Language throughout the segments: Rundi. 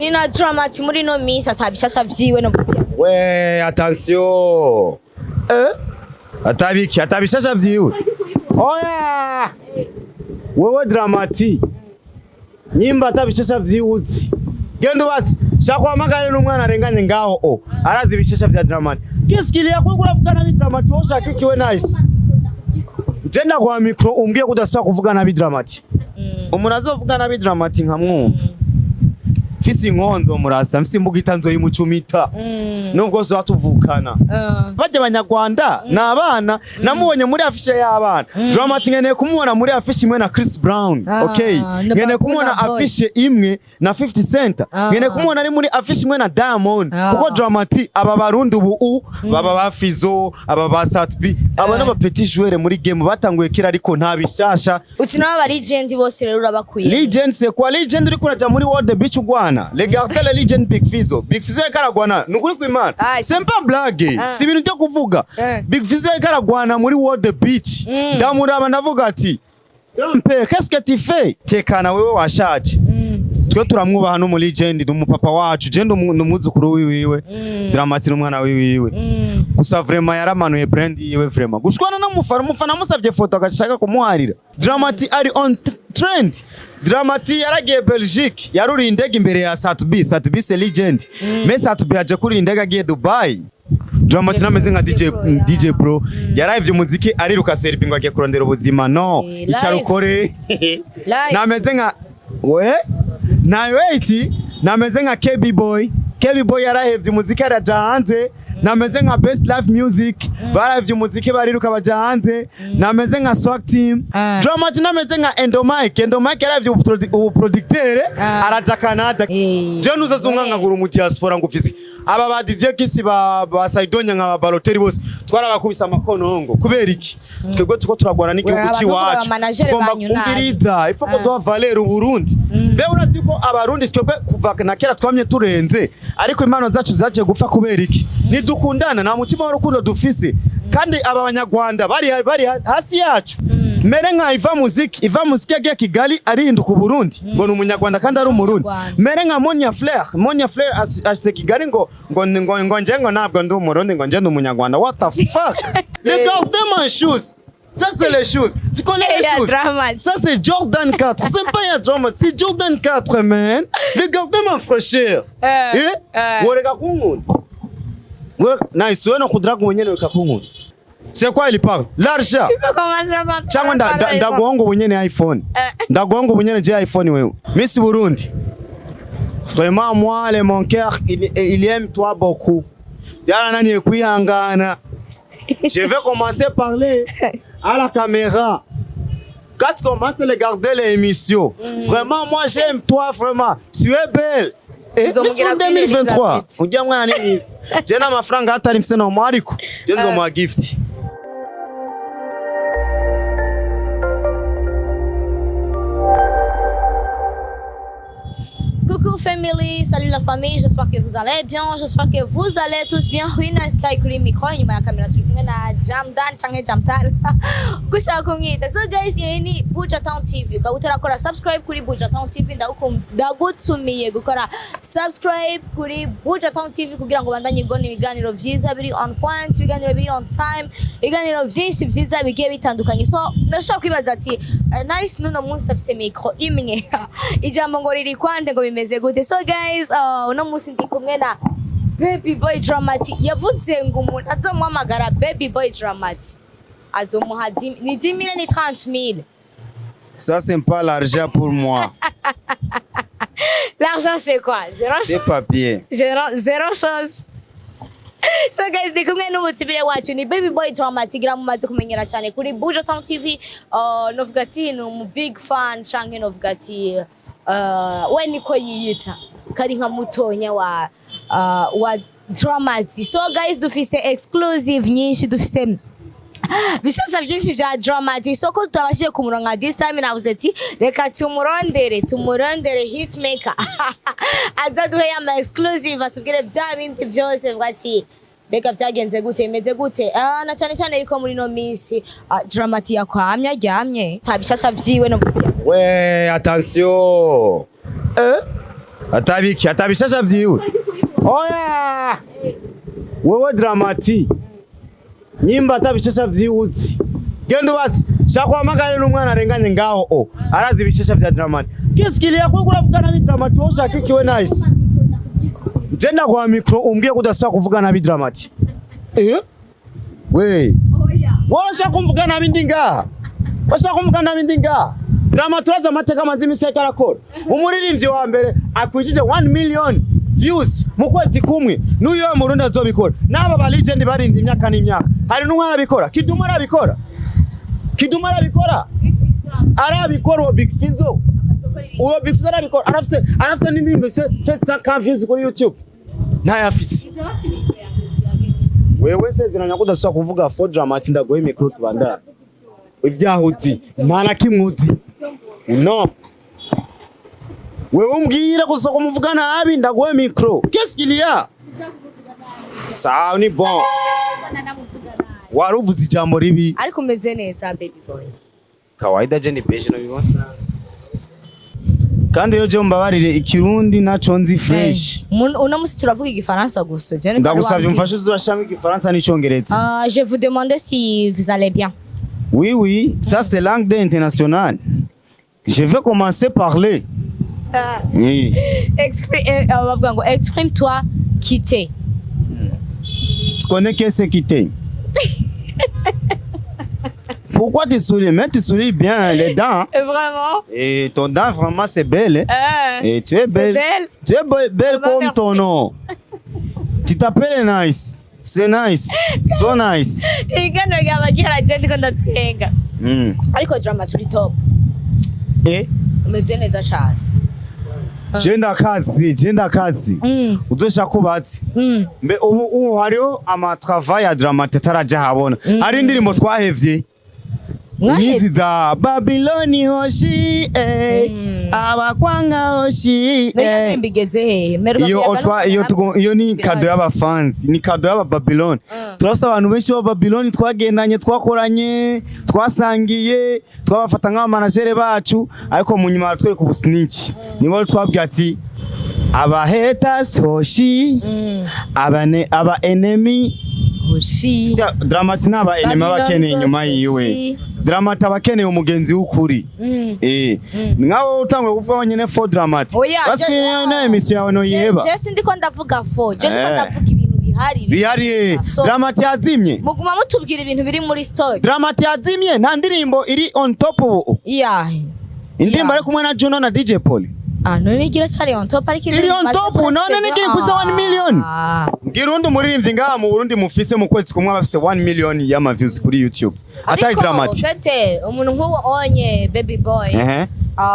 Nina DramaT muri no misi atabishasha vyiwe no gutya. We attention. Atabishasha vyiwe. Oya. Wewe DramaT. Nyimba atabishasha vyiwuzi. Gendo bati shakwa magare n'umwana arenganye ngaho arazi ibishasha vya DramaT. Kisikili yakwe kuravugana na DramaT woshaka kiwe nice. Jenda kwa micro umbwiye kudasaba kuvugana na DramaT. Umuntu azovugana na DramaT nkamwumva. Fisi inkonzo murasa mfisi mbugita nzo yimucumita nubwo zo atuvukana bajye abanyarwanda nabana namubonye muri afishe y'abana DramaT nkeneye kumubona muri afishe imwe na Chris Brown okay nkeneye kumubona afishe imwe na 50 Cent nkeneye kumubona ari muri afishe imwe na Diamond kuko DramaT aba barundi ubu baba ba Fizo aba ba Satbi aba n'aba petit joueur muri game batanguye kira ariko nta bishasha utina aba legend bose rero urabakuye legend c'est quoi legend uri kuraja muri World Beach ugwana regardez la legend Big Fizo karagwana nukuri kwimana c'est pas blague si bintu cyo kuvuga Big Fizo karagwana muri World Beach ndamuraba ndavuga ati Rampe qu'est-ce que tu fais tekana wewe washaje twe turamwubaha no muri legend n'umupapa wacu je n'umuzukuru wiwe DramaT n'umwana wiwe gusa vraiment yaramanuye brand yiwe vraiment gushwana n'umufana musavye foto agashaka kumuharira DramaT ari on trend DramaT yaragiye Belgique yaruri indege imbere ya Satbi c'est legend mais Satbi aje kuri indege agiye Dubai DramaT nameze nka DJ Bro yarayivye umuziki ariruka serving agiye kurondera ubuzima no icarukore nameze nka we na wait nameze nka KB Boy yarahevye umuziki araja hanze nameze nka Best Life Music baravye umuziki bariruka baja hanze nameze nka Swag Team DramaT nameze nka Endomike yaravye ubuproducteur araja Canada je nuzazunga nkagura mu diaspora ngufisi aba ba DJ Kisi ba Saidonya nka Baloteri bose twarabakubisa amakonongo kubera iki twego tuko turagwana n'igihugu ciwacu tugomba kumviriza ifoko do Valero Burundi mbe urazi ko abarundi twebwe kuva na kera twamye turenze ariko impano zacu zaje gupfa kubera iki dukundana na mutima w'urukundo dufise kandi aba banyarwanda bari hasi yacu mere nka iva muziki yagiye Kigali arinduka Burundi ngo n'umunyarwanda kandi ari umurundi mere nka Monia Flair ashise Kigali ngo nje ntabwo ndi umurundi ngo nje n'umunyarwanda what the fuck regardez mes choses ça c'est les choses tu connais les choses ça c'est Jordan 4 c'est pas ya DramaT c'est Jordan 4 man regardez ma fraîcheur woreka kunkunda nice wewe nakudiraga ubunyene bikakunkunda c'est quoi il parle l'argent cyangwa ndagonga ubunyene iPhone ndagonga ubunyene je iPhone wewe Miss Burundi vraiment moi le mon cœur il aime toi beaucoup yana nani kwihangana je vais commencer à parler à la caméra quand tu commences à regarder l'émission vraiment moi j'aime toi vraiment tu es belle Miss 2023 ujya mwana ni mwiza je na amafaranga atari mfise no ariko je nzo mu gift. Coucou family, salut la famille, j'espère que vous allez bien, j'espère que vous allez tous bien. Oui, na sky kuri micro nyuma ya kamera turi kumwe na Jamdan canke Jamtal. Gushaka kumwita. So guys, iyi ni DramaT TV. Ka utarakora subscribe kuri DramaT TV ndagutumiye gukora subscribe kuri DramaT TV kugira ngo bandanye gona ibiganiro vyiza biri on point, ibiganiro biri on time, ibiganiro vyinshi vyiza bigiye bitandukanye. So ndashaka kwibaza ati nice nuno munsi afise micro imwe. Ijambo ngo riri kwande ngo bimeze gute. So guys, uno munsi ndi kumwe na Baby Boy DramaT. Yavuze ngo umuntu azomuhamagara Baby Boy DramaT azomuha ni 10 000 ni 30 000. Ça c'est pas l'argent pour moi. L'argent c'est quoi? Zéro chose. C'est papier. Zéro chose. So guys, ndi kumwe n'umutibire wacu ni Baby Boy DramaT gira mumaze kumenyera cyane kuri DramaT TV. Novuga ati ni umu big fan canke novuga ati we niko yiyita kari nka mutonya wa DramaT. So guys, dufise exclusive nyinshi, dufise bishasha byinshi vya DramaT. So ko tutabashije kumuronka this time navuze ati reka tumurondere hitmaker azaduhe ama exclusive atubwire bya bindi byose bwati bega byagenze gute imeze gute na cyane yuko muri no misi DramaT yakwamya ryamye tabishasha vyiwe no gutya we attention atabishasha vyiwe. Oya. Wewe DramaT. Nyimba atabishasha vyiwuzi. Genda ubatse. Shaka amagare n'umwana arenganye ngaho arazi ibishasha vya DramaT. Kisikiliya kuri kuravugana nabi DramaT woshaka ikiwe nice. Jenda kwa micro umbwiye kudasaba kuvugana nabi DramaT. We. Woshaka kumvugana nabi ndinga. Woshaka kumvugana nabi ndinga. DramaT uraza amateka mazimi seka arakora. Umuririmbyi wa mbere akwijije 1 million views mu kwezi kumwe. N'uyo mu Burundi azobikora. N'aba ba legend barindi imyaka n'imyaka. Hari n'umwana abikora. Kiduma arabikora. Kiduma arabikora. Arabikora Big Fizo. Uwo Big Fizo arabikora. Arafise n'indirimbo 700 views kuri YouTube. Ntayafise. Wewe sezeranya kudasubira kuvuga for DramaT ndagoye micro tubandana. Ivyahuzi ntana kimwuzi. No. Wewe umbwira gusa ko muvugana nabi ndagoye micro. Qu'est-ce qu'il y a? Ça ni bon. Waruvuze ijambo ribi. Ariko umeze neza baby boy. Kawaida je ni beje no bibona. Kandi yo je mbabarire ikirundi naco nzi fresh. Uno musi turavuga igifaransa gusa. Ndagusavye umfashe uzashami igifaransa n'icongereza. Je vous demandais si vous allez bien. Oui, ça c'est langue d'international. Je vais commencer à parler. Oui. Exprime-toi quitter. Tu connais qu'est-ce que quitter? Pourquoi tu souris? Mais tu souris bien les dents. Vraiment? Et ton dent vraiment c'est belle. Et tu es belle. Tu es belle comme ton nom. Tu t'appelles Nice. C'est nice. So nice. Igano gabagira je ndiko ndatwenga. Ariko DramaT uri top. Umeze neza cyane. Jenda kazi. Uzoshaka kubatse. Mbe ubu hariho ama travail ya DramaT taraja habona. Hari indirimbo twahevye. Nizi za Babyloni hoshi abakwanga hoshi iyo ni kado y'abafans ni kado y'aba Babyloni. Turasa abantu benshi ba Babyloni twagendanye twakoranye twasangiye twabafata nk'aba manager bacu ariko mu nyuma twereka ubusnitch nibo twabwiye ati aba haters hoshi aba enemy hoshi DramaT n'aba enemy abakeneye inyuma yiwe. DramaT abakeneye umugenzi w'ukuri. Ngaho utangwe kuvuga nyine for DramaT. Baswire na emission yawe no yeba. Je sindiko ndavuga for. Je ndiko ndavuga ibintu bihari. Bihari. DramaT yazimye. Muguma mutubwira ibintu biri muri story. DramaT yazimye nta ndirimbo iri on top ubu. Indirimbo ari kumwe na Juno na DJ Paul. None igira cyari on top ariko iri on top none nigiri kuza 1 million. Ngirundi umuririmbyi ngaha mu Burundi mufise mu kwezi kumwe bafise 1 million y'ama views kuri YouTube. Atari DramaT. Fete umuntu nk'uwo onye baby boy.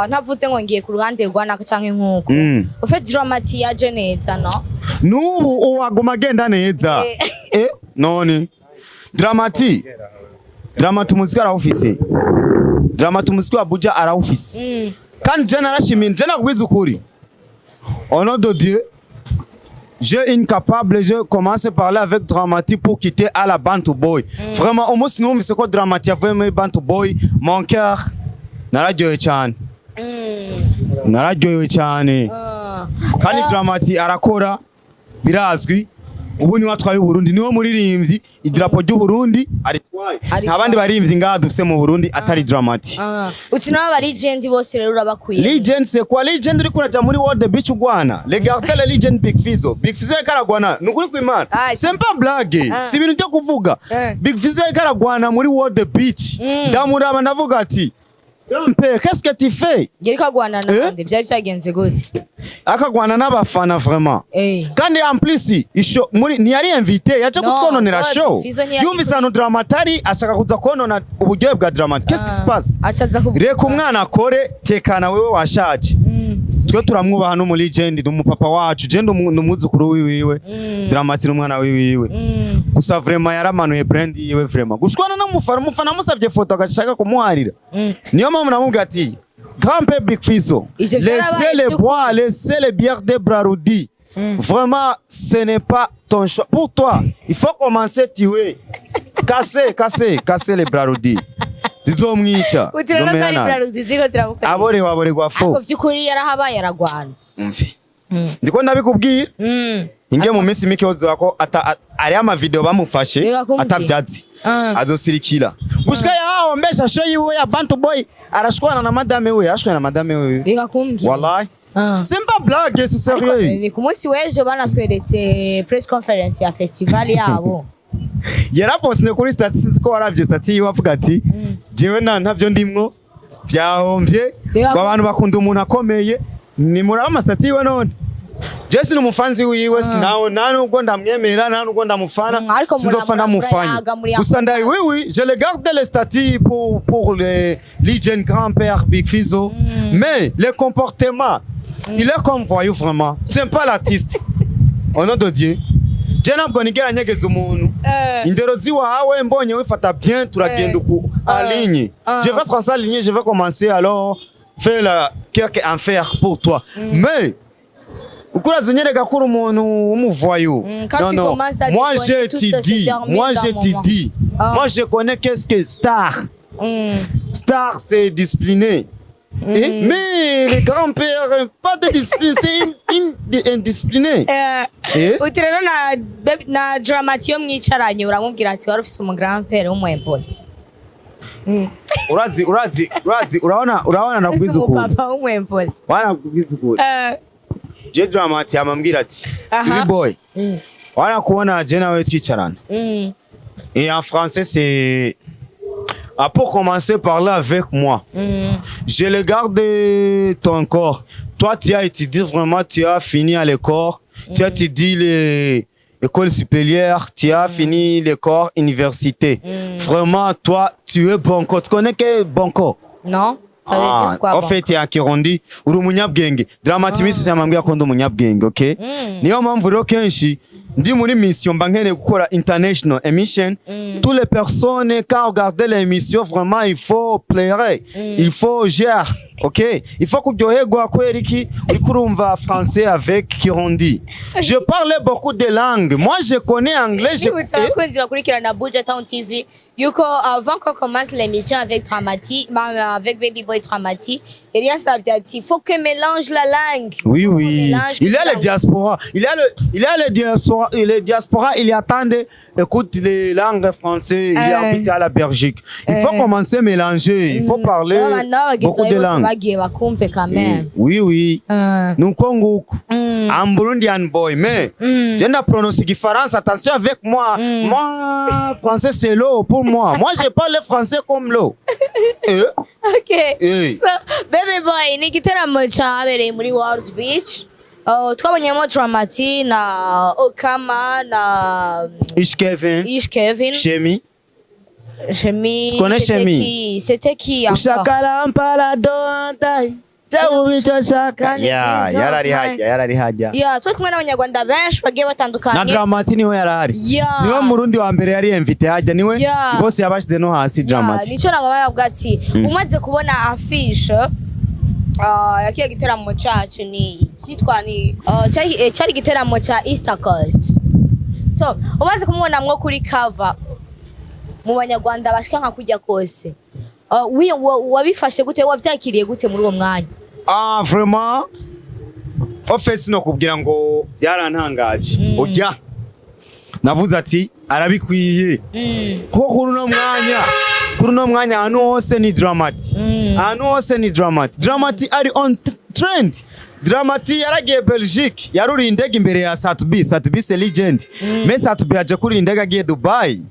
Ntavuze ngo ngiye ku ruhande rwana canke nkuko. Ufite DramaT yaje neza no? Nubu uwaguma agenda neza. None DramaT muzika ara office. DramaT muzika Abuja ara office. Quand je narashimine je nakubwiza ukuri. Au nom de Dieu, j'ai incapable, je commence à parler avec DramaT pour quitter à la Bantu Boy. Vraiment, au moins sinon c'est quoi DramaT a vraiment Bantu Boy, mon cœur nararyoye cyane. Nararyoye cyane. Kandi DramaT arakora birazwi. Ubu ni watwaye Burundi niwo muririmbyi idirapo ry'u Burundi aritwaye. Ntabandi baririmbyi ngaha dufise mu Burundi atari DramaT. Uti naba legend bose rero urabakuye. Legend c'est quoi? Legend uri kuraja muri World Beach ugwana. Regardez le legend Big Fizo. Big Fizo karagwana. Nukuri kwimana. C'est pas blague. Si bintu cyo kuvuga. Big Fizo karagwana muri World Beach. Ndamuraba ndavuga ati Grand-père, qu'est-ce que tu fais? Yerika gwana nande byari byagenze gute? Akagwana n'abafana vraiment. Kandi en plus isho muri ni yari invité yaje kutwononera show. Yumvise hano DramaT ashaka kuza konona uburyohe bwa DramaT. Qu'est-ce qui se passe? Reka umwana akore tekana wewe washaje. Twe turamwubaha no muri legend n'umupapa wacu je n'umuzukuru wiwe. DramaT n'umwana wiwe. Gusa vraiment yaramanuye brand yiwe vraiment. Gushwana no mufana musavye photo agashaka kumuharira. Niyo mpamvu namubwira ati Grand-père Big Fizo, laissez les bois, laissez les bières de Braroudi. Vraiment, ce n'est pas ton choix. Pour toi, il faut commencer à tuer. Casser les Braroudi. Zizomwica. Abore gwa fo. Ako vyukuri yarahabaye aragwana. Umvi. ndiko ndabikubwira inge mu minsi mike hozo ko ari ama video bamufashe atavyazi azosirikira gushika yaho mbesha show yiwe ya Bantu Boy arashwana na madame we reka kumbwira wallahi c'est pas blague c'est sérieux ni ku munsi w'ejo banatweretse press conference ya festival yabo yaraposne kuri statistics ko waravye stati yiwe avuga ati jewe ntavyo ndimwo vyahomvye abantu bakunda umuntu akomeye ni muraba amastati yiwe none Jesse n'umufanzi wiwe nawo nubwo ndamwemera nubwo ndamufana sinzopfa ndamufanya gusa ndayi oui je le garde les statuts pour les jeunes grand-père Big Fizo mais le comportement il est comme voyou vraiment c'est pas l'artiste au nom de Dieu Jena bgonigera nyegeza umuntu indero ziwawe mbonye wifata bien turagenda ku aligne je vais tracer la ligne je vais commencer alors faire quelque enfer pour toi mais ukuraza unyereka kuri umuntu w'umuvoyou non moi je te dis moi je connais qu'est-ce que star c'est discipliné mais les grands-pères pas de discipline c'est indiscipliné utirero na DramaT yo mwicaranye uramubwira ati wari ufise umu grand-père w'umwembole urazi urabona nakubwiza ukuri papa w'umwembole wana kubwiza ukuri je DramaT amambwira ati baby boy wana kuona je nawe twicarana et en français c'est pour commencer parler avec moi je le garde ton corps toi tu as étudié vraiment tu as fini à l'école tu as étudié l'école supérieure tu as fini l'école université vraiment toi tu es bonko tu connais que bonko non ça veut dire quoi en fait ya kirundi uri umunyabwenge DramaT misi yamambwiye ko ndi umunyabwenge okay niyo mpamvu rero kenshi ndi muri mission mba nkeneye gukora international emission toutes les personnes quand regarder l'émission vraiment il faut plaire il faut gérer ok il faut kuryoherwa kwera iki uri kurumva français avec kirundi je parle beaucoup de langues moi je connais anglais je abakunzi bakurikirana Budget Town TV yuko avant qu'on commence l'émission avec DramaT avec Baby Boy DramaT Elias Abdiati il faut que mélange la langue oui il a le diaspora il a le diaspora il attend écoute les langues français il est habité à la Belgique il faut commencer à mélanger il faut parler beaucoup de langues oui nuko nguko I'm Burundian boy mais je ne prononce Gifaransa attention avec moi moi français c'est l'eau pour moi je parle français comme l'eau okay so Baby Boy ni giteramo cyabereye muri World Beach twabonyemo DramaT na Okama na Ishkevin Shemi tu connais Shemi c'était qui Ushakala mpala dontai yarari hajya twe kumwe n'abanyarwanda benshi bagiye batandukanye na DramaT niwe yarari niwe murundi wa mbere yari invité hajya niwe bose yabashize no hasi DramaT nico nababwira ati umaze kubona affiche yakiye giteramo cyacu ni cyitwa ni cyari giteramo cya East Coast so umaze kumubona mwo kuri cover mu banyarwanda bashika nka kujya kose wabifashe gute wavyakiriye gute muri uwo mwanya vraiment office no kubwira ngo byarantangaje ujya navuze ati arabikwiye kuko kuri no mwanya ahantu hose ni DramaT ari on trend DramaT yaragiye Belgique yaruri indege imbere ya Satbi c'est legend mais Satbi aje kuri indege agiye Dubai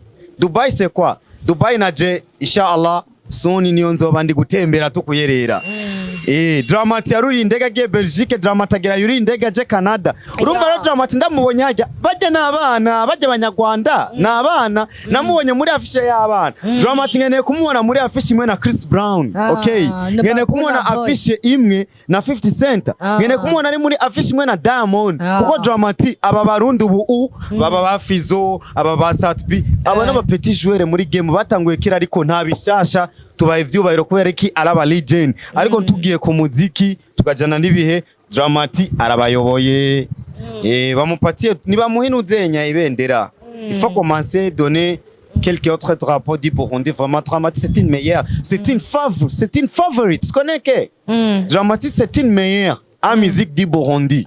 c'est quoi Dubai naje inshallah soni niyo nzoba ndi gutembera tukuyerera DramaT yaruri indege agiye Belgique DramaT agera yuri indege aje Canada urumva rero DramaT ndamubonye hajya bajya n'abana bajya abanyarwanda n'abana namubonye muri afishe y'abana DramaT nkeneye kumubona muri afishe imwe na Chris Brown okay nkeneye kumubona afishe imwe na 50 Cent nkeneye kumubona ari muri afishe imwe na Diamond kuko DramaT aba barundi ubu baba ba Fizo aba ba Satbi aba n'aba petit joueur muri game batanguye kira ariko nta bishasha tubaye ivyubahiro kubera iki araba legend ariko tugiye ku muziki tukajana n'ibihe DramaT arabayoboye bamupatiye nibamuhinuzenya ibendera il faut commencer donner quelques autres drapeaux du Burundi vraiment DramaT c'est une meilleure c'est une favorite tu connais que DramaT c'est une meilleure à musique du Burundi.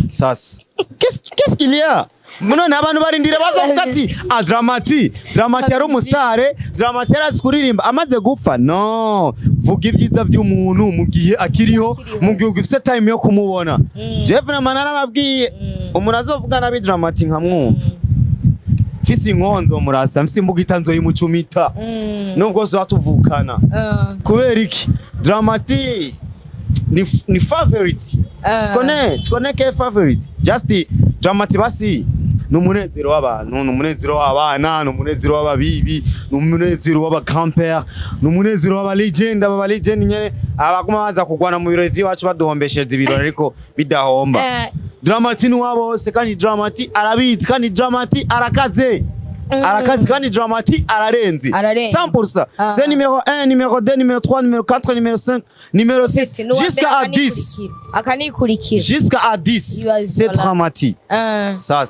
Sasa. Qu'est-ce qu'il y a? Muno nabantu barindira bazavuga ati DramaT yari umustare, DramaT yari kuririmba amaze gupfa. No, vuga ivyiza vy'umuntu mu gihe akiriho, mu gihe ugifite time yo kumubona. Jeff na manara babwiye umuntu azovuga nabi DramaT nkamwumva. Fisi inkonzo murasa, mfise imbugita nzo yimucumita. Nubwo zo atuvukana. Kubera iki? DramaT ni favorite. Tukone ke favorite. Just DramaT basi numunezero w'abantu, numunezero w'abana, numunezero w'ababibi, numunezero w'abacampers, numunezero w'abalegend, abalegend nyene abaguma baza kugwana mu birori by'iwacu baduhombeshereza ibirori ariko bidahomba. DramaT ni wabose kandi DramaT arabizi kandi DramaT arakaze. Arakazi kandi DramaT ararenze 100%. C'est numéro 1, numéro 2, numéro 3, numéro 4, numéro 5, numéro 6 jusqu'à 10. Akanikurikira. Jusqu'à 10. C'est DramaT. Ça.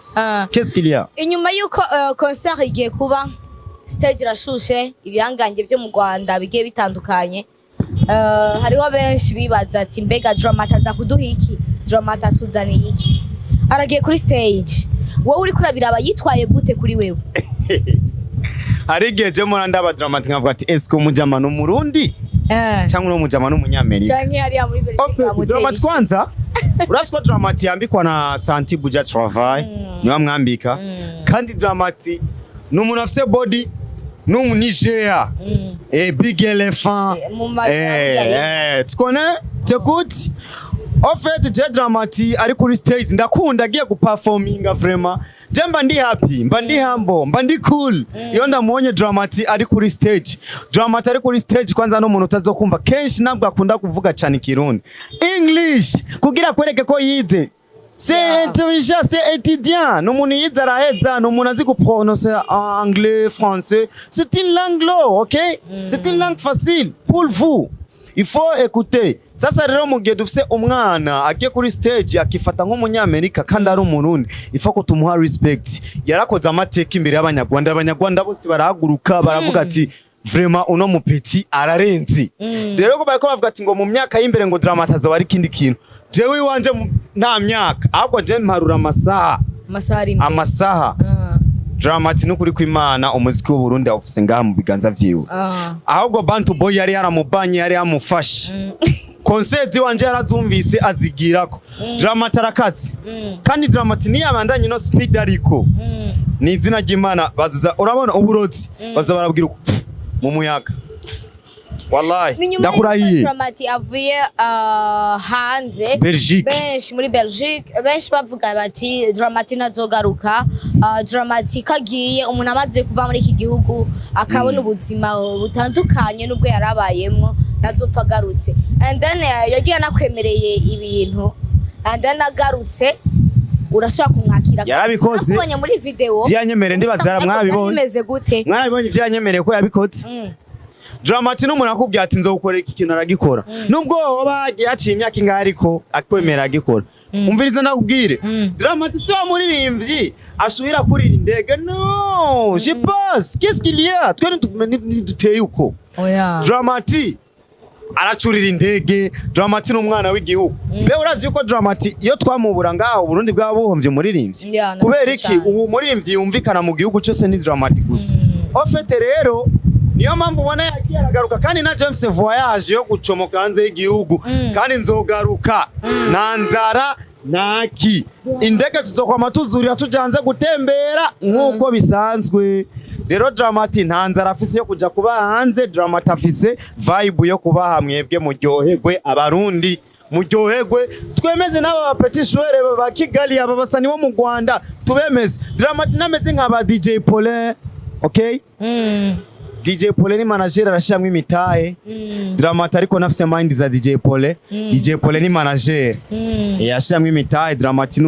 Qu'est-ce qu'il y a? Inyuma yuko concert igiye kuba stage irashushe ibihangange byo mu Rwanda bigiye bitandukanye. Hariho benshi bibaza ati mbega DramaT aza kuduha iki? DramaT atuzaniye iki? Aragiye kuri stage. Wowe uri kurabira abayitwaye gute kuri wewe? Arigiye je mura ndaba DramaT nkavuga ati esko umujama no Murundi? Cyangwa no mujama no Munyamerika? Cyangwa hari ya muri Belgique. DramaT kwanza urasiko DramaT yambikwa na Santi Buja Travail niwa mwambika kandi DramaT n'umuntu afite body n'umu Niger big elephant tu connais? T'écoutes? En fait, je DramaT ari kuri stage ndakunda agiye guperforminga vraiment. Je mba ndi happy, mba ndi humble, mba ndi cool. Iyo ndamubonye DramaT ari kuri stage. DramaT ari kuri stage kwanza no umuntu utazokumva kenshi nabwo akunda kuvuga cyane Kirundi. English kugira kwereke ko yize. C'est intelligent, c'est étudiant. No umuntu yize araheza, no umuntu azi prononcer anglais, français. C'est une langue low, OK? C'est une langue facile pour vous. Il faut écouter. Sasa rero mu gihe dufise umwana agiye kuri stage akifata nk'umunyamerika kandi ari umurundi ifo ko tumuha respect. Yarakoze amateka imbere y'abanyarwanda bose barahaguruka baravuga ati vraiment uno mupeti ararenze. Rero ko bariko bavuga ati ngo mu myaka y'imbere ngo DramaT azaba ari kindi kintu. Jewe wanje nta myaka ahubwo je mparura amasaha. DramaT n'ukuri kw'Imana umuziki w'u Burundi awufise ngaha mu biganza vyiwe. Ahubwo Bantu Boy yari yaramubanye yari yamufashe. Concert wanje yarazumvise azigirako. DramaT arakazi. Kandi DramaT ni yabandanye no speed ariko. Ni izina ry'Imana bazuza urabona uburozi baza barabwira mu muyaga. Wallahi ndakurahiye. DramaT avuye hanze Belgique. Benshi muri Belgique benshi bavuga bati DramaT nazogaruka. DramaT kagiye umuntu amaze kuva muri iki gihugu akabona ubuzima butandukanye nubwo yarabayemmo nazopfa garutse. And then yagiye nakwemereye ibintu and then agarutse urashobora kumwakira. Yarabikoze. Nakubonye muri video. Vyanyemere ndibazara mwarabibonye. Bimeze gute? Mwarabibonye vyanyemere ko yabikoze. DramaT n'umuntu akubwiye ati nzokora iki kintu aragikora. Nubwo waba yaciye imyaka ingahe ariko akwemera agikora. Umviriza nakubwire. DramaT si wa muririmbyi ashubira kurira indege. No, je passe. Qu'est-ce qu'il y a? Twe ntiduteye uko. DramaT aracurira indege. DramaT n'umwana w'igihugu. Mbe urazi yuko DramaT iyo twamubura ngaho Burundi bwabuhomvye muririmbyi. Kubera iki ubu muririmbyi yumvikana mu gihugu cyose ni DramaT gusa. En fait rero niyo mpamvu ubona yagiye aragaruka kandi na James voyage yo gucomoka hanze y'igihugu kandi nzogaruka na nzara naki indege tuzokwama tuzurira tujanze gutembera nk'uko bisanzwe. Rero DramaT nta nzara afise yo kuja kuba hanze. DramaT afise vibe yo kuba hamwebwe muryoherwe abarundi muryoherwe twemeze n'aba petit joueur ba Kigali aba basani bo mu Rwanda tubemeze. DramaT nameze nk'aba DJ Paulin, okay? DJ Paulin ni manager arashamwe imitahe. DramaT ariko nafise mind za DJ Paulin. DJ Paulin ni manager. Yashamwe imitahe. DramaT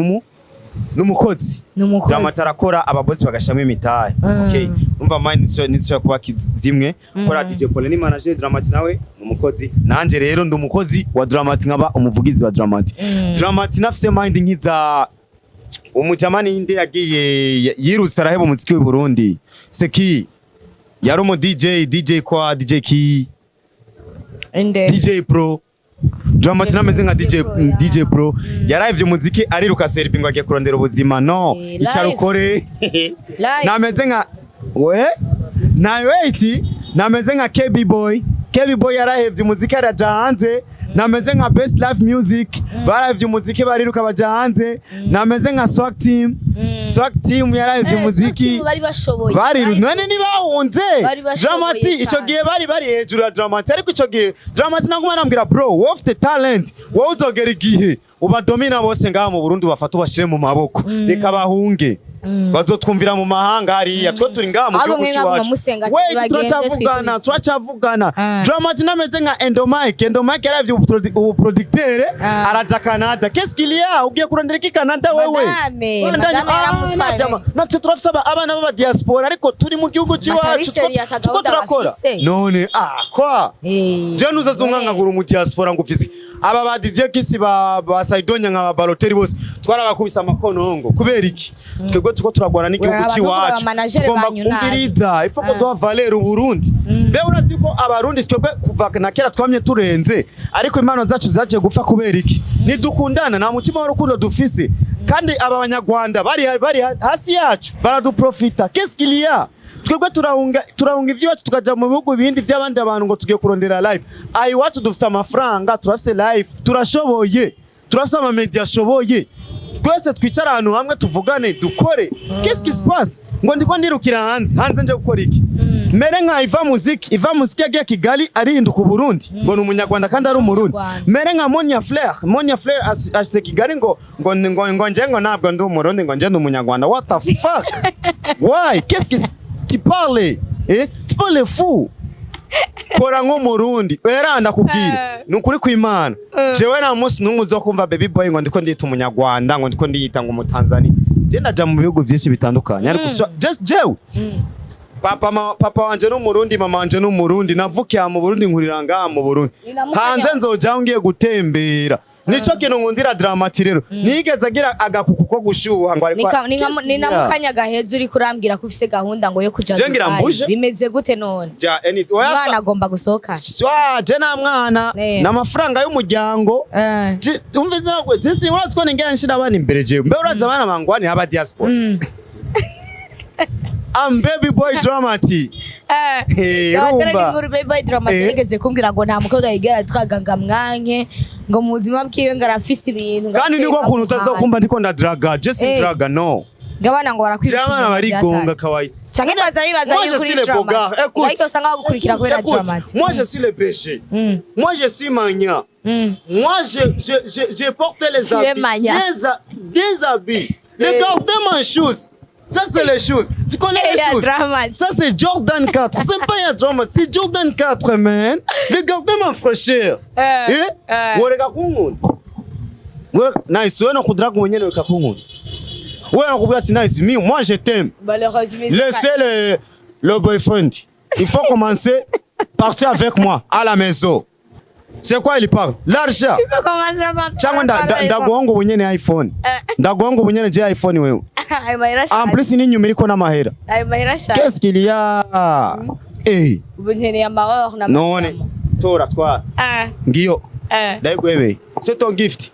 n'umukozi. DramaT arakora ababozi bagashamwe imitahe. Okay. Umva mind nizo kuba zimwe. Kora DJ Paulin ni manager, DramaT nawe n'umukozi. Nanje rero ndumukozi wa DramaT nkaba umuvugizi wa DramaT. DramaT nafise mind nkiza umujamani inde yagiye yirutse araheba umuziki w'u Burundi. Seki Yarumo DJ kwa DJ Key, DJ Pro, DramaT nameze nka DJ Pro yarayivye umuziki ariruka serbi ngo agiye kurondera ubuzima no icara ukore nameze nka we na wait nameze nka KB Boy yarahevye umuziki araja hanze nameze nka Best Life Music barahevye umuziki bariruka baja hanze nameze nka Swag Team yarahevye umuziki bari none ni bahunze DramaT ico gihe bari hejuru ya DramaT ariko ico gihe DramaT naguma nambwira bro wowe ufite talent wowe uzogera igihe ubadomina bose ngaha mu Burundi bafata ubashire mu maboko reka bahunge bazotwumvira mu mahanga hariya twe turi ngaha mu gihugu cyacu turacavugana DramaT nameze nka Endomike yaravye ubu producteur araja Canada qu'est-ce qu'il y a ugiye kurondera iki Canada wewe natwe turafise abana baba diaspora ariko turi mu gihugu cyacu tuko turakora none kwa je nuzazunga ngagura mu diaspora ngufise aba badidiye kisi ba Saidonya nka Baloteri bose twarabakubisa amakonongo kubera iki twego tuko turagwana n'igihugu cyacu tugomba kumviriza ifoko doa valer uburundi mbe urazi ko abarundi twebwe kuva na kera twamye turenze ariko impano zacu zaje gupfa kubera iki nidukundana nta mutima w'urukundo dufise kandi abanyarwanda bari hasi yacu baraduprofita qu'est-ce qu'il y a twebwe turahunga ivyacu tukaja mu bihugu bindi by'abandi abantu ngo tugiye kurondera live ayi wacu dufise amafaranga turafise live turashoboye turafise ama media ashoboye twese twicara ahantu hamwe tuvugane dukore qu'est-ce qui se passe ngo ndiko ndirukira hanze nje gukora iki mere nka Iva Music yagiye Kigali arinduka Burundi ngo ni umunyarwanda kandi ari umurundi mere nka Monia Flair ashise Kigali ngo nje ngo ntabwo ndi umurundi ngo nje ndi umunyarwanda what the fuck why qu'est-ce qui tu parles tu parles fou kora nko murundi era ndakubwira nukuri kw'Imana jewe na munsi numwe uzokumva baby boy ngo ndiko ndita umunyarwanda ngo ndiko ndiyita ngo umutanzania je ndaja mu bihugu byinshi bitandukanye ariko just jewe papa wanje no murundi mama wanje no murundi navukiye mu Burundi nkuriranga mu Burundi hanze nzoja ngiye gutembera nico kintu nkundira DramaT rero nigeze agira agakuku ko gushuha ngo ariko ni namukanya gaheze uri kurambwira ko ufise gahunda ngo yo kuja bimeze gute none mwana agomba gusohoka je na mwana n'amafaranga y'umuryango umvize nako je urazi ko ningera nshira abana imbere je mbe urazi abana bangwani aba diaspora baby boy DramaT rumba baby boy DramaT yigeze kumbwira ngo nta mukobwa yigera twaganga mwanke ngo mu buzima bwiwe ngarafise ibintu kandi niko kuntu utazokumva ndiko ndadraga je si draga no ngabana ngo barakwirika abana barigonga kawaii canke bibaza yuko uri DramaT ariko usanga bagukurikiira kubera DramaT moi je suis le péché moi je suis mania moi je porte les habits regardez mes choses. Ça c'est les choses. Tu connais les choses. Ça c'est Jordan 4. C'est pas un drama, c'est Jordan 4 man. Regardez ma fraîcheur. Wereka kungu. Nice, wewe nakudra mwenyewe wereka kungu. Wewe nakubwira ati nice, moi je t'aime. Laissez le boyfriend. Il faut commencer partir avec moi à la maison. C'est quoi il parle? L'argent. Il faut commencer à partir. Chango ndagongo mwenyewe iPhone. Ndagongo mwenyewe je iPhone wewe. En plus ni nyuma iriko n'amahera. Qu'est-ce qu'il y a? Ubunyeneye amahoro na none tora twa. Ngiyo. Ndayigwebe. C'est ton gift.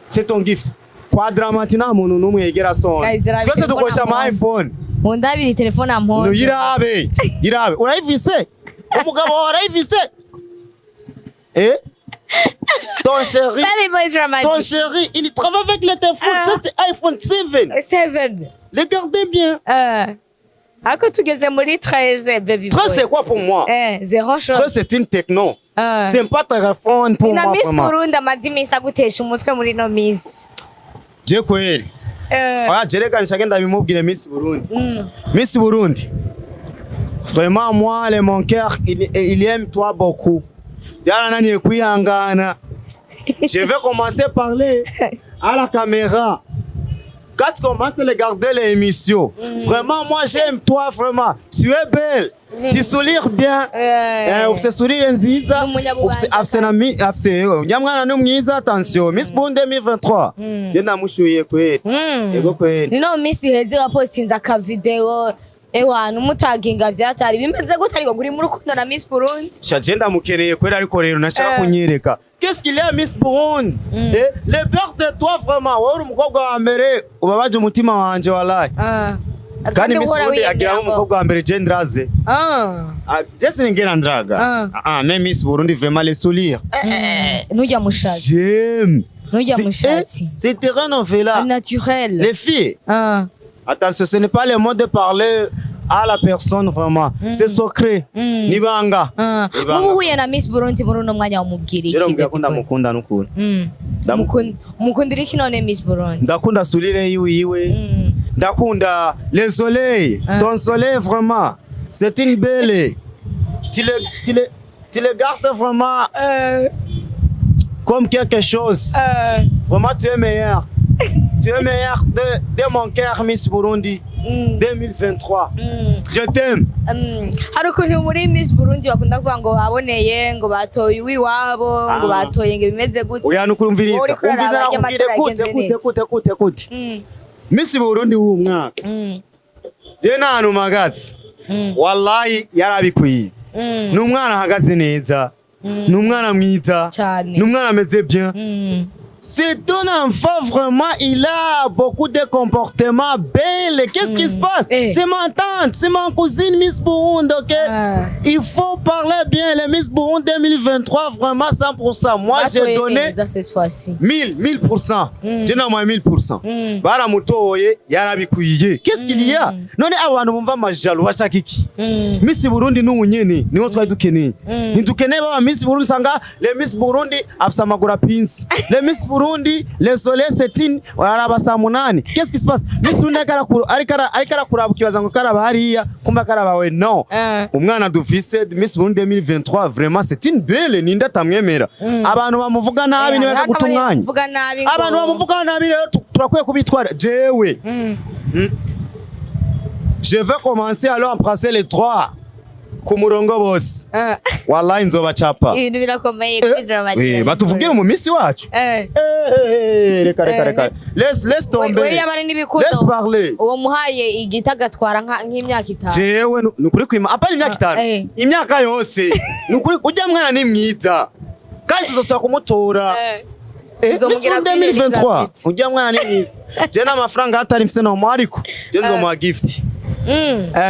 C'est ton gift. Kwa DramaT na muntu numwe yegera sona. Twese dukoresha ama iPhone. Mundabiri telefone ampo. Yirabe. Urayivise? Umugabo warayivise? Ton chéri, il travaille avec le téléphone. Ça c'est iPhone 7. Regardez bien. Ako tugeze muri 13 baby boy. 13 c'est quoi pour moi? Zéro chose. 13 c'est une techno. C'est pas téléphone pour moi. Miss Burundi amazimisa gutesha umutwe muri no miss. Je kweli. Jereka nshagenda bimubwire Miss Burundi. Miss Burundi. Vraiment moi mon cœur il aime toi beaucoup. Je vais commencer à parler à la caméra. Quand tu commences à regarder l'émission, vraiment, moi j'aime toi, vraiment. Tu es belle, tu souris bien. Tu souris attention, Miss Bon 2023. Je n'ai pas Miss Hedi a posté un video. Ewa numutaginga vyatari bimeze gute ariko guri mu rukundo na Miss Burundi. Shagenda mukeneye kwera ariko rero nashaka kunyereka. Qu'est-ce qu'il y a Miss Burundi? Le père de toi vraiment wowe umukobwa wa mbere ubabaje umutima wanje wallahi. Kandi Miss Burundi agira umukobwa wa mbere gendraze. Jesse ngera ndraga. Mais Miss Burundi vraiment les sourires. Nujya mushatsi. J'aime. Nujya mushatsi. C'est terrain novela. Naturel. Les filles. Attention, ce n'est pas le mot de parler à la personne vraiment. C'est secret. Nibanga. Ubu huye na Miss Burundi muri no mwanya wamubwira iki? Rero mbyakunda mukunda n'ukuri. Mukundira iki none Miss Burundi? Ndakunda sourire yiwe. Ndakunda les soleils. Ton soleil vraiment, c'est une belle. Tu le gardes vraiment comme quelque chose. Vraiment tu es meilleur. Tu es meilleur de mon cœur Miss Burundi 2023. Je t'aime. Harukuntu muri Miss Burundi bakunda kuvuga ngo baboneye ngo batoye wiwabo ngo batoye ngo bimeze gute. Oya nukurumviriza. Umviza kute. Miss Burundi w'umwaka. Je nanu magazi. Wallahi yarabikwiye. Numwana hagaze neza. Numwana mwiza. Numwana ameze bien. C'est un enfant vraiment, il a beaucoup de comportements belles. Qu'est-ce qui se passe? C'est ma tante, c'est ma cousine Miss Burundi, ok? Il faut parler bien, les Miss Burundi 2023, vraiment 100%. Moi, j'ai donné 1000%. J'ai donné 1000%. Bara mutoye, yarabikwiye. Qu'est-ce qu'il y a? None abantu bumva majalo bashaka iki? Miss Burundi n'unyene, niho twari dukeneye. Ntidukeneye baba Miss Burundi sanga les Miss Burundi afisa amaguru pince. Les Miss Burundi, les soleils setine, wararaba saa 8. Qu'est-ce qui se passe? Miss Burundi arikara kuraba kibaza ngo karaba hariya, kumba karaba we non. Umwana dufise Miss Burundi 2023, vraiment c'est une belle ninda tamwemera. Abantu bamuvuga nabi ni baka gutumwanya. Abantu bamuvuga nabi rero turakwiye kubitwara. Jewe. Je vais commencer alors à embrasser les 3. Kumurongo boss. Wallahi nzobachapa. Ibintu birakomeye kuri DramaT. Batuvugira mu misi wacu. Reka. Laisse tomber. Laisse parler. Uwo muhaye igitagatwara nk'imyaka 5. Jewe nukuri kwima apari imyaka 5. Imyaka yose. Nukuri ujya mwana ni mwiza. Kandi tuzosaba kumutora. Miss 2023. Ujya mwana ni mwiza. Je na mafaranga atari mfise no ariko je nzomuha gift.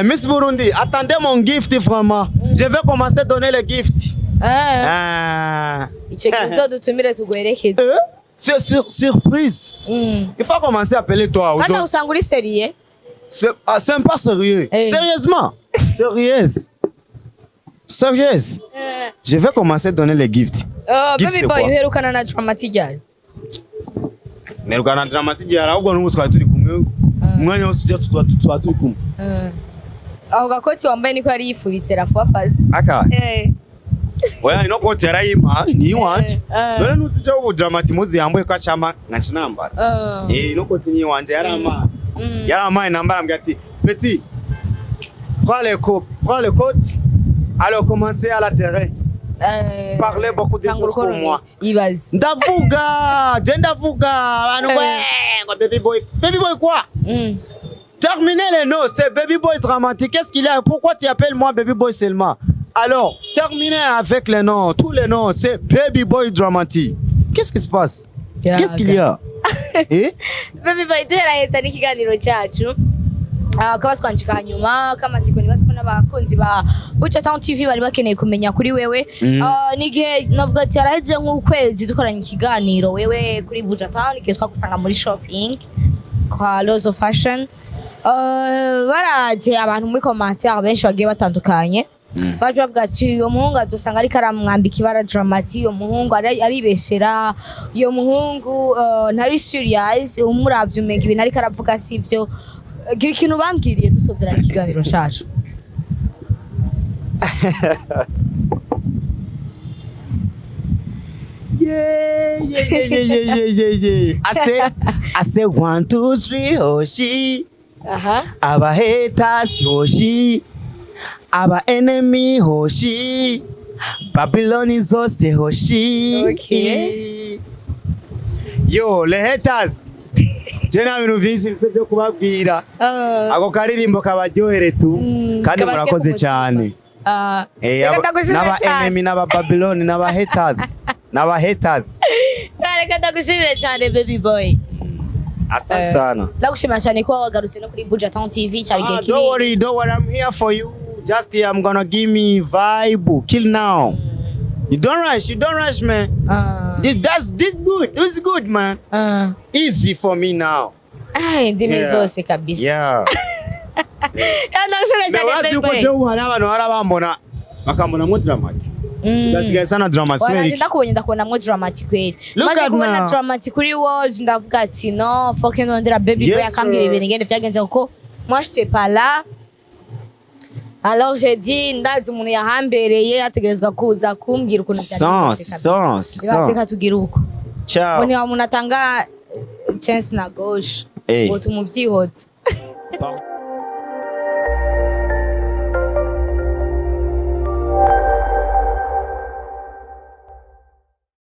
Miss Burundi, attendez mon gift vraiment. Je vais commencer à donner le gift. C'est surprise. Il faut commencer à appeler toi. C'est pas sérieux. Sérieusement. Sérieuse. Je vais commencer à donner le gift. Baby boy, uherukana na DramaT ryari? Nerukana DramaT ryari ahubwo n'ubu twari turi kumwe. Umwanya wose ujya tutwa turi kumwe. Aho gakoti wambaye niko yari yifubitse rafuwa pazi. Aka. Oya ino koti yarayima ni wanje. None nutije ubu DramaT muzi yambaye kwa chama ngashinambara. Ino koti ni wanje yarama. Yarama inambara mbya ati petit. Prends le cote. Alors commencez à la terrain. Parlez beaucoup de choses pour moi. Ndavuga, baby boy quoi? Terminez les noms, c'est baby boy dramatique. Qu'est-ce qu'il y a? Pourquoi tu appelles moi baby boy seulement? Alors, terminez avec les noms, tous les noms, c'est baby boy dramatique. Qu'est-ce qui se passe? Qu'est-ce qu'il y a? Baby boy, tu es n'ikiganiro cyacu. Kabaswanjika hanyuma kamatsiko nibaza ko n'abakunzi ba DramaT TV bari bakeneye kumenya kuri wewe. N'igihe navuga ati yaraheze nk'ukwezi dukoranye ikiganiro wewe kuri DramaT n'igihe twagusanga muri shopping kwa Lozo Fashion. Baraje abantu muri commentaire benshi bagiye batandukanye. Baje bavuga ati uyo muhungu adusanga ari karamwambika ibara DramaT, uyo muhungu aribeshera, uyo muhungu ntari serious, umuravye umenga ibintu ari karavuga sivyo. Gira ikintu bambwiriye dusozera ikiganiro cyacu. Yeah. I say 1, 2, 3 hoshi. Aba haters hoshi. Aba enemy hoshi. Babylon is also hoshi. Okay. Yo, les haters. Je na bintu byinshi bise byo kubabwira. Ako karirimbo kabaryohere tu kandi murakoze cyane. N'aba enemy n'aba Babylon n'aba haters. N'aba haters. Reka ndagushimire cyane baby boy. Asante sana. Ndagushimira cyane ko wagarutse no kuri DramaT TV cyari gihe kiri. Don't worry, I'm here for you. Just here, I'm gonna give me vibe. Kill now. You don't rush, man. This good, man. Easy for me now. Ndimi zose kabisa. Yeah. Ndagushimira cyane baby boy. Uko abantu harabambona bakambona mu DramaT. Ndasigaye sana DramaT kweli. Ndakubona mu DramaT kweli. Maze kubona DramaT kuri world ndavuga ati no, fucking ndera baby boy akambira ibintu ngende vyagenze kuko moi je suis pas là. Alors j'ai dit ndazi umuntu yahambereye ategerezwa kuza kumbwira ukuntu sans reka tugira uko. Ciao. Boni wa umuntu atanga chance na gauche. Ngo tumuvyihoza.